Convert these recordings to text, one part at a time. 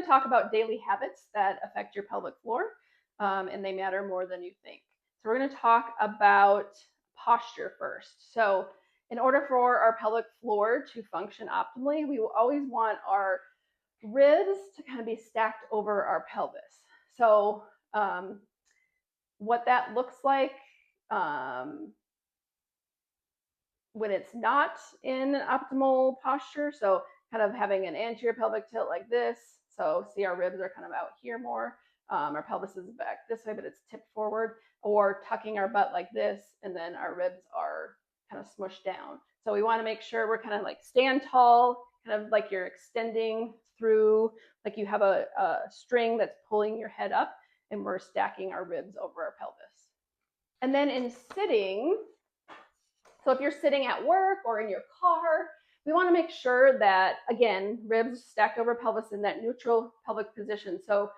talk about daily habits that affect your pelvic floor, and they matter more than you think. So we're going to talk about posture first. So in order for our pelvic floor to function optimally, we will always want our ribs to kind of be stacked over our pelvis. So what that looks like when it's not in an optimal posture, so kind of having an anterior pelvic tilt like this. So see, our ribs are kind of out here more. Our pelvis is back this way, but it's tipped forward, or tucking our butt like this, and then our ribs are kind of smushed down. So we want to make sure we're kind of like stand tall, kind of like you're extending through, like you have a string that's pulling your head up, and we're stacking our ribs over our pelvis. And then in sitting, so if you're sitting at work or in your car, we want to make sure that, again, ribs stacked over pelvis in that neutral pelvic position. So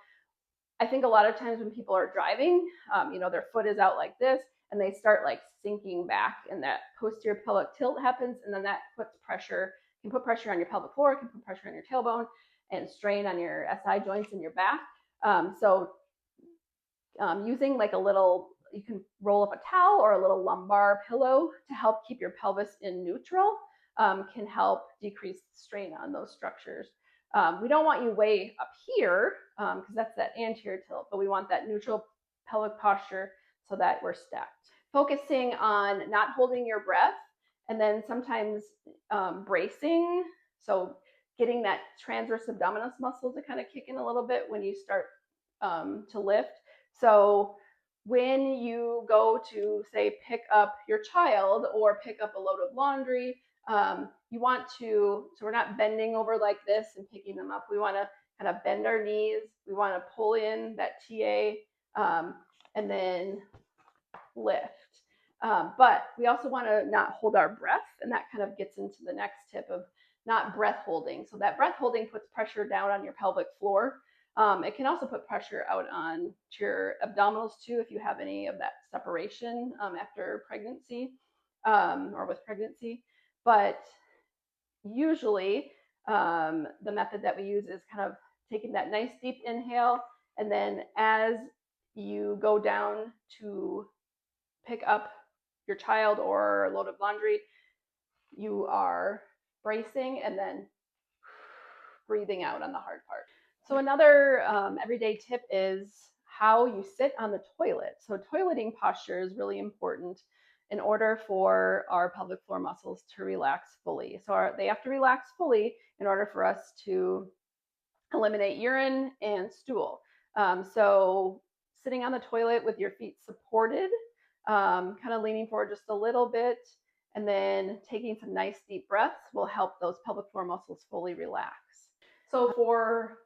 I think a lot of times when people are driving, their foot is out like this, and they start like sinking back, and that posterior pelvic tilt happens, and then that puts pressure, can put pressure on your pelvic floor, can put pressure on your tailbone, and strain on your SI joints in your back. Using like a little, you can roll up a towel or a little lumbar pillow to help keep your pelvis in neutral, can help decrease strain on those structures. We don't want you way up here because that's that anterior tilt, but we want that neutral pelvic posture so that we're stacked. Focusing on not holding your breath, and then sometimes bracing. So getting that transverse abdominis muscle to kind of kick in a little bit when you start to lift. So when you go to, say, pick up your child or pick up a load of laundry, you want to, so we're not bending over like this and picking them up. We want to kind of bend our knees. We want to pull in that TA and then lift. But we also want to not hold our breath, and that kind of gets into the next tip of not breath holding. So that breath holding puts pressure down on your pelvic floor. It can also put pressure out on your abdominals too if you have any of that separation after pregnancy or with pregnancy. But usually the method that we use is kind of taking that nice deep inhale, and then as you go down to pick up your child or a load of laundry, you are bracing and then breathing out on the hard part. So another everyday tip is how you sit on the toilet. So toileting posture is really important in order for our pelvic floor muscles to relax fully. So they have to relax fully in order for us to eliminate urine and stool. So sitting on the toilet with your feet supported, kind of leaning forward just a little bit, and then taking some nice deep breaths will help those pelvic floor muscles fully relax. So for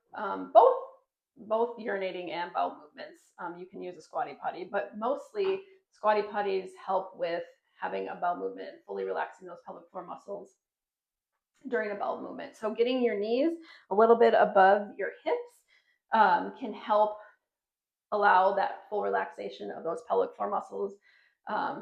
both urinating and bowel movements, you can use a squatty potty, but mostly squatty potties help with having a bowel movement and fully relaxing those pelvic floor muscles during a bowel movement. So getting your knees a little bit above your hips can help allow that full relaxation of those pelvic floor muscles.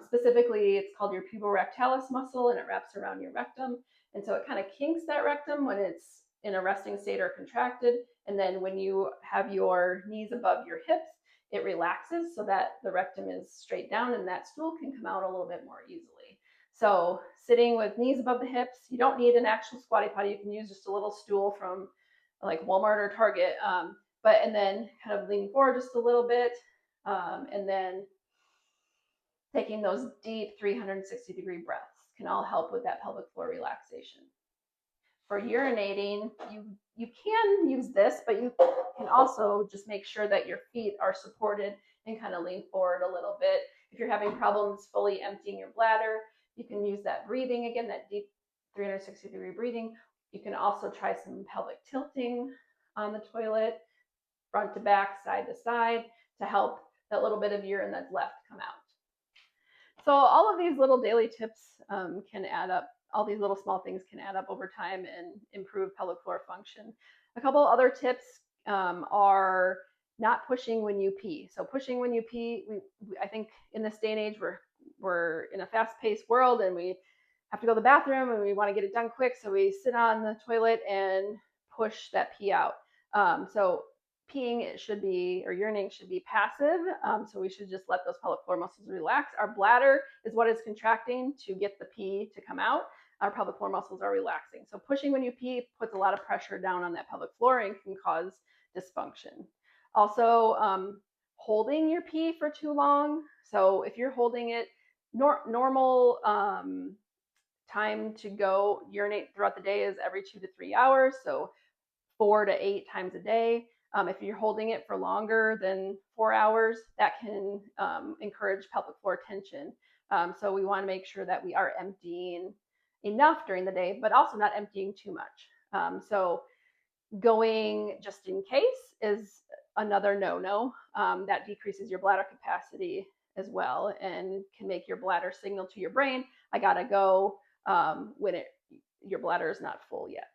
Specifically, it's called your puborectalis muscle, and it wraps around your rectum. And so it kind of kinks that rectum when it's in a resting state or contracted. And then when you have your knees above your hips, it relaxes so that the rectum is straight down and that stool can come out a little bit more easily. So sitting with knees above the hips, you don't need an actual squatty potty. You can use just a little stool from like Walmart or Target. And then kind of leaning forward just a little bit, and then taking those deep 360-degree breaths can all help with that pelvic floor relaxation. For urinating, you can use this, but you can also just make sure that your feet are supported and kind of lean forward a little bit. If you're having problems fully emptying your bladder, you can use that breathing again, that deep 360-degree breathing. You can also try some pelvic tilting on the toilet, front to back, side to side, to help that little bit of urine that's left come out. So all of these little daily tips can add up. All these little small things can add up over time and improve pelvic floor function. A couple other tips are not pushing when you pee. So pushing when you pee, I think in this day and age, we're in a fast-paced world and we have to go to the bathroom and we want to get it done quick. So we sit on the toilet and push that pee out. So peeing it should be, or urinating should be passive. So we should just let those pelvic floor muscles relax. Our bladder is what is contracting to get the pee to come out. Our pelvic floor muscles are relaxing. So pushing when you pee puts a lot of pressure down on that pelvic floor and can cause dysfunction. Also, holding your pee for too long. So if you're holding it, normal time to go urinate throughout the day is every 2 to 3 hours. So 4 to 8 times a day. If you're holding it for longer than 4 hours, that can encourage pelvic floor tension. So we want to make sure that we are emptying enough during the day, but also not emptying too much. So going just in case is another no-no. That decreases your bladder capacity as well and can make your bladder signal to your brain, I gotta go, when your bladder is not full yet.